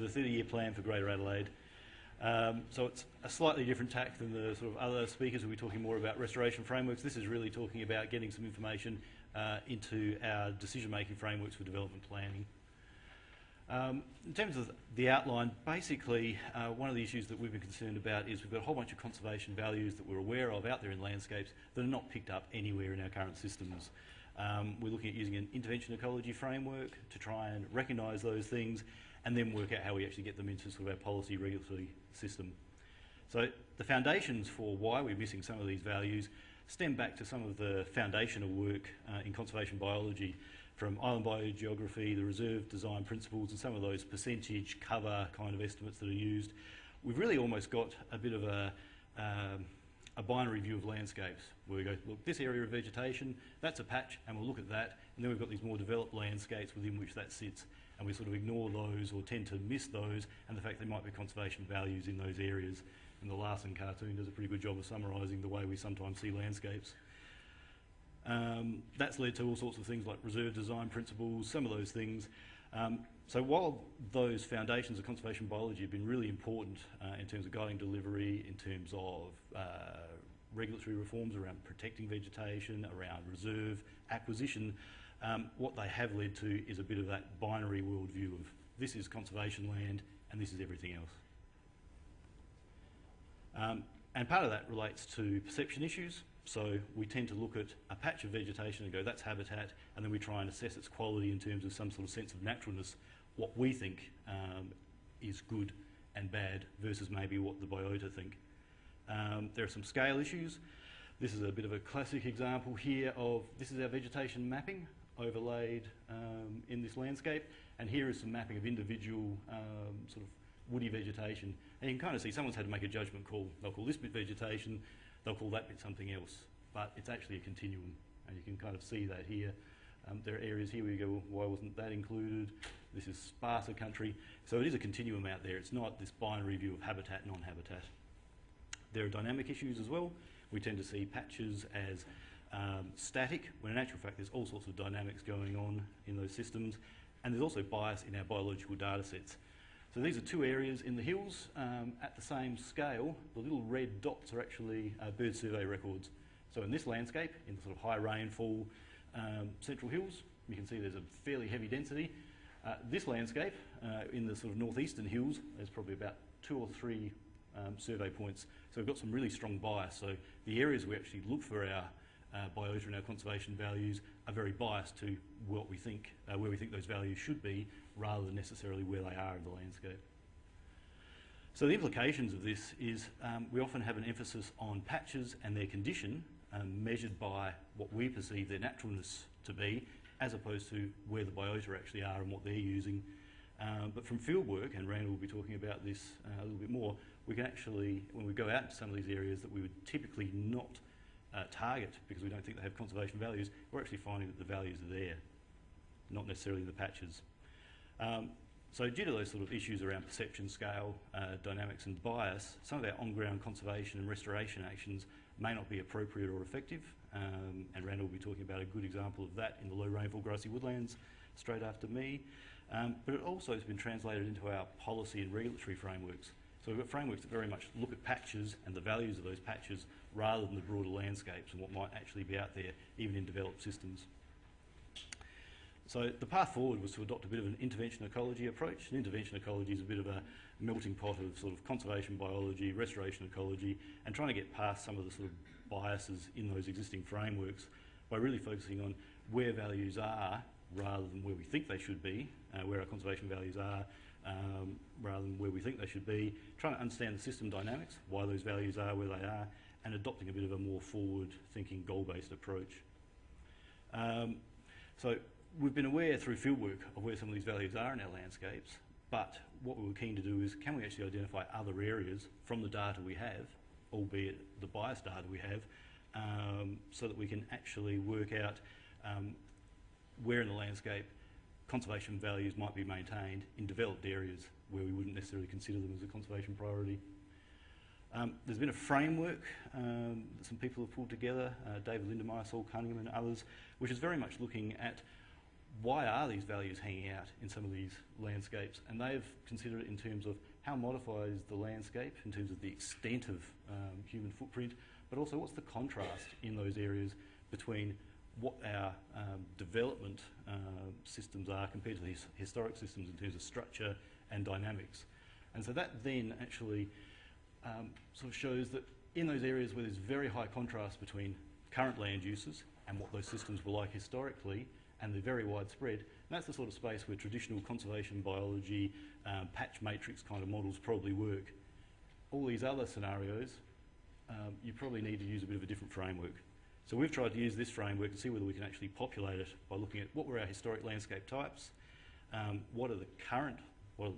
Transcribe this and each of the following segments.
to the 30-year plan for Greater Adelaide. So it's a slightly different tack than the sort of other speakers who will be talking more about restoration frameworks. This is really talking about getting some information into our decision-making frameworks for development planning. In terms of the outline, basically one of the issues that we've been concerned about is we've got a whole bunch of conservation values that we're aware of out there in landscapes that are not picked up anywhere in our current systems. We're looking at using an intervention ecology framework to try and recognise those things and then work out how we actually get them into sort of our policy regulatory system. So the foundations for why we're missing some of these values stem back to some of the foundational work in conservation biology, from island biogeography, the reserve design principles, and some of those percentage cover kind of estimates that are used. We've really almost got a bit of a binary view of landscapes, where we go, look, this area of vegetation, that's a patch, and we'll look at that, and then we've got these more developed landscapes within which that sits, and we sort of ignore those or tend to miss those, and the fact there might be conservation values in those areas. And the Larson cartoon does a pretty good job of summarising the way we sometimes see landscapes. That's led to all sorts of things like reserve design principles, some of those things. So while those foundations of conservation biology have been really important in terms of guiding delivery, in terms of regulatory reforms around protecting vegetation, around reserve acquisition, what they have led to is a bit of that binary worldview of this is conservation land and this is everything else. And part of that relates to perception issues. So we tend to look at a patch of vegetation and go, that's habitat, and then we try and assess its quality in terms of some sort of sense of naturalness, what we think is good and bad versus maybe what the biota think. There are some scale issues. This is a bit of a classic example here of, this is our vegetation mapping overlaid in this landscape, and here is some mapping of individual sort of woody vegetation. And you can kind of see someone's had to make a judgment call. They'll call this bit vegetation, they'll call that bit something else, but it's actually a continuum, and you can kind of see that here. There are areas here where you go, well, why wasn't that included? This is sparser country. So it is a continuum out there. It's not this binary view of habitat, non-habitat. There are dynamic issues as well. We tend to see patches as static, when in actual fact there's all sorts of dynamics going on in those systems, and there's also bias in our biological data sets. So these are two areas in the hills at the same scale. The little red dots are actually bird survey records. So in this landscape, in the sort of high rainfall central hills, you can see there's a fairly heavy density. This landscape in the sort of northeastern hills, there's probably about 2 or 3 survey points. So we've got some really strong bias. So the areas we actually look for our biota and our conservation values are very biased to what we think, where we think those values should be, rather than necessarily where they are in the landscape. So the implications of this is we often have an emphasis on patches and their condition measured by what we perceive their naturalness to be, as opposed to where the biota actually are and what they're using. But from field work, and Randall will be talking about this a little bit more, we can actually, when we go out to some of these areas that we would typically not target because we don't think they have conservation values, we're actually finding that the values are there, not necessarily the patches. So due to those sort of issues around perception, scale, dynamics and bias, some of our on-ground conservation and restoration actions may not be appropriate or effective, and Randall will be talking about a good example of that in the low rainfall grassy woodlands straight after me. But it also has been translated into our policy and regulatory frameworks. So we've got frameworks that very much look at patches and the values of those patches rather than the broader landscapes and what might actually be out there, even in developed systems. So the path forward was to adopt a bit of an intervention ecology approach. And intervention ecology is a bit of a melting pot of sort of conservation biology, restoration ecology, and trying to get past some of the sort of biases in those existing frameworks by really focusing on where values are rather than where we think they should be, where our conservation values are, rather than where we think they should be, trying to understand the system dynamics, why those values are where they are, and adopting a bit of a more forward-thinking, goal-based approach. So we've been aware through fieldwork of where some of these values are in our landscapes, but what we were keen to do is, can we actually identify other areas from the data we have, albeit the biased data we have, so that we can actually work out where in the landscape conservation values might be maintained in developed areas where we wouldn't necessarily consider them as a conservation priority. There's been a framework that some people have pulled together, David Lindemeyer, Saul Cunningham and others, which is very much looking at why are these values hanging out in some of these landscapes? And they've considered it in terms of how modified is the landscape, in terms of the extent of human footprint, but also what's the contrast in those areas between what our development systems are compared to these historic systems in terms of structure and dynamics. And so that then actually sort of shows that in those areas where there's very high contrast between current land uses and what those systems were like historically, and they're very widespread, and that's the sort of space where traditional conservation biology, patch matrix kind of models probably work. All these other scenarios, you probably need to use a bit of a different framework. So we've tried to use this framework to see whether we can actually populate it by looking at what were our historic landscape types, what are the current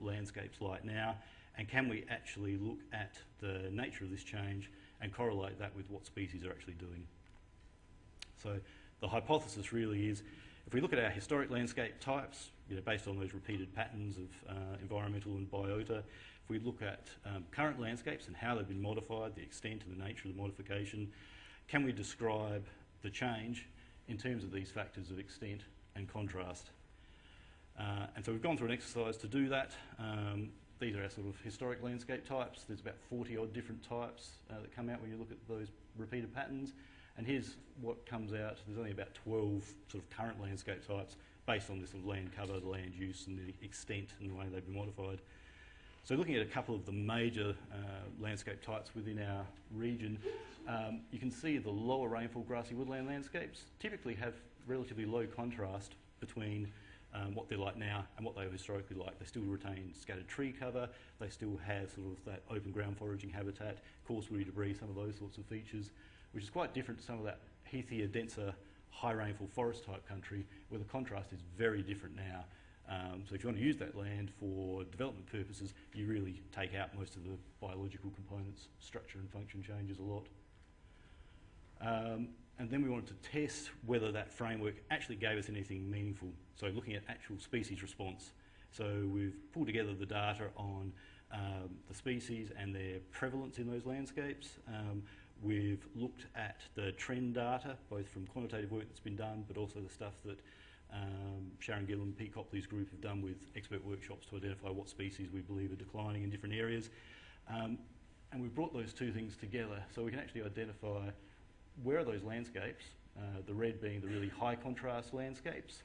landscapes like now, and can we actually look at the nature of this change and correlate that with what species are actually doing. So the hypothesis really is, if we look at our historic landscape types, based on those repeated patterns of environmental and biota, if we look at current landscapes and how they've been modified, the extent and the nature of the modification, can we describe the change in terms of these factors of extent and contrast? And so we've gone through an exercise to do that. These are our sort of historic landscape types. There's about 40 odd different types that come out when you look at those repeated patterns. And here's what comes out. There's only about 12 sort of current landscape types based on this sort of land cover, the land use and the extent and the way they've been modified. So looking at a couple of the major landscape types within our region, you can see the lower rainfall grassy woodland landscapes typically have relatively low contrast between what they're like now and what they were historically like. They still retain scattered tree cover, they still have sort of that open ground foraging habitat, coarse woody debris, some of those sorts of features, which is quite different to some of that heathier, denser, high rainfall forest type country where the contrast is very different now. So if you want to use that land for development purposes, you really take out most of the biological components. Structure and function changes a lot. And then we wanted to test whether that framework actually gave us anything meaningful. So looking at actual species response. So we've pulled together the data on the species and their prevalence in those landscapes. We've looked at the trend data, both from quantitative work that's been done, but also the stuff that Sharon Gill and Pete Copley's group have done with expert workshops to identify what species we believe are declining in different areas. And we've brought those two things together so we can actually identify where are those landscapes, the red being the really high contrast landscapes,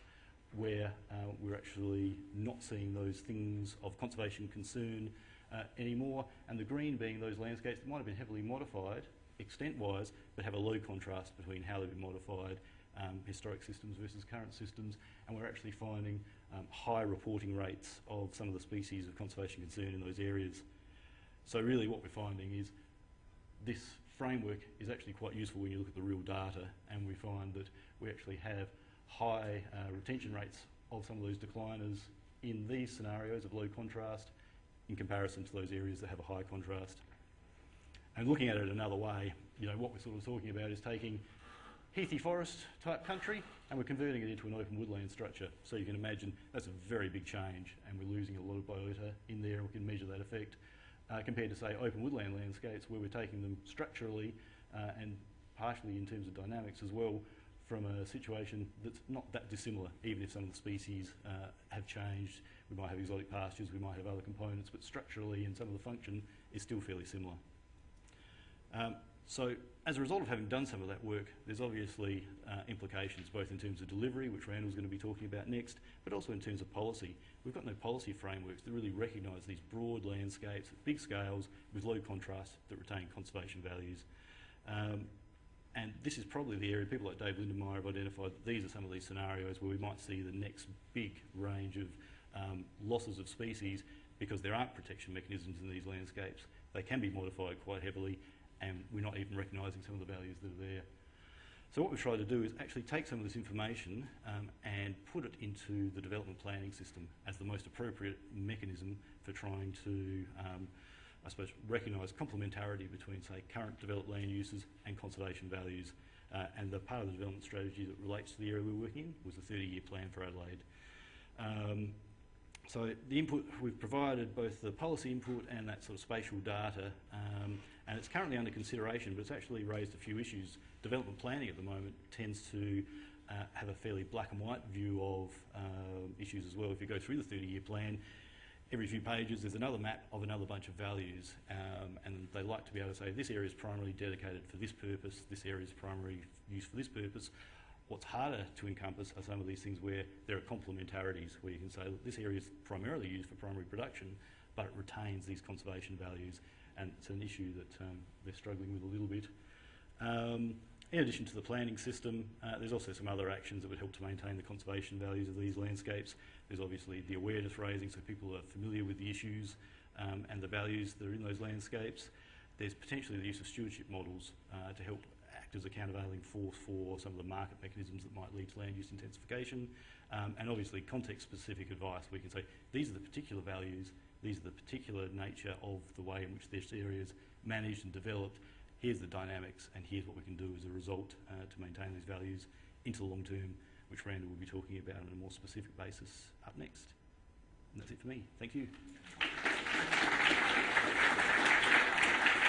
where we're actually not seeing those things of conservation concern anymore, and the green being those landscapes that might have been heavily modified extent-wise, but have a low contrast between how they've been modified, historic systems versus current systems, and we're actually finding high reporting rates of some of the species of conservation concern in those areas. So really what we're finding is this framework is actually quite useful when you look at the real data, and we find that we actually have high retention rates of some of those decliners in these scenarios of low contrast in comparison to those areas that have a high contrast. And looking at it another way, what we're sort of talking about is taking heathy forest type country and we're converting it into an open woodland structure. So you can imagine that's a very big change, and we're losing a lot of biota in there, and we can measure that effect. Compared to, say, open woodland landscapes where we're taking them structurally and partially in terms of dynamics as well from a situation that's not that dissimilar, even if some of the species have changed. We might have exotic pastures, we might have other components, but structurally and some of the function is still fairly similar. So as a result of having done some of that work, there's obviously implications both in terms of delivery, which Randall's going to be talking about next, but also in terms of policy. We've got no policy frameworks that really recognise these broad landscapes at big scales with low contrast that retain conservation values. And this is probably the area people like Dave Lindenmayer have identified that these are some of these scenarios where we might see the next big range of losses of species because there aren't protection mechanisms in these landscapes. They can be modified quite heavily, and we're not even recognising some of the values that are there. So what we've tried to do is actually take some of this information and put it into the development planning system as the most appropriate mechanism for trying to, I suppose, recognise complementarity between, say, current developed land uses and conservation values. And the part of the development strategy that relates to the area we're working in was the 30-year plan for Adelaide. So the input, we've provided both the policy input and that sort of spatial data, and it's currently under consideration, but it's actually raised a few issues. Development planning at the moment tends to have a fairly black and white view of issues as well. If you go through the 30-year plan, every few pages there's another map of another bunch of values, and they like to be able to say this area is primarily dedicated for this purpose, this area is primary use for this purpose. What's harder to encompass are some of these things where there are complementarities, where you can say, look, this area is primarily used for primary production, but it retains these conservation values, and it's an issue that they're struggling with a little bit. In addition to the planning system, there's also some other actions that would help to maintain the conservation values of these landscapes. There's obviously the awareness raising, so people are familiar with the issues and the values that are in those landscapes. There's potentially the use of stewardship models to help act as a countervailing force for some of the market mechanisms that might lead to land use intensification. And obviously context-specific advice, where you can say, these are the particular values, these are the particular nature of the way in which this area is managed and developed. Here's the dynamics, and here's what we can do as a result to maintain these values into the long term, which Randall will be talking about on a more specific basis up next. And that's it for me. Thank you.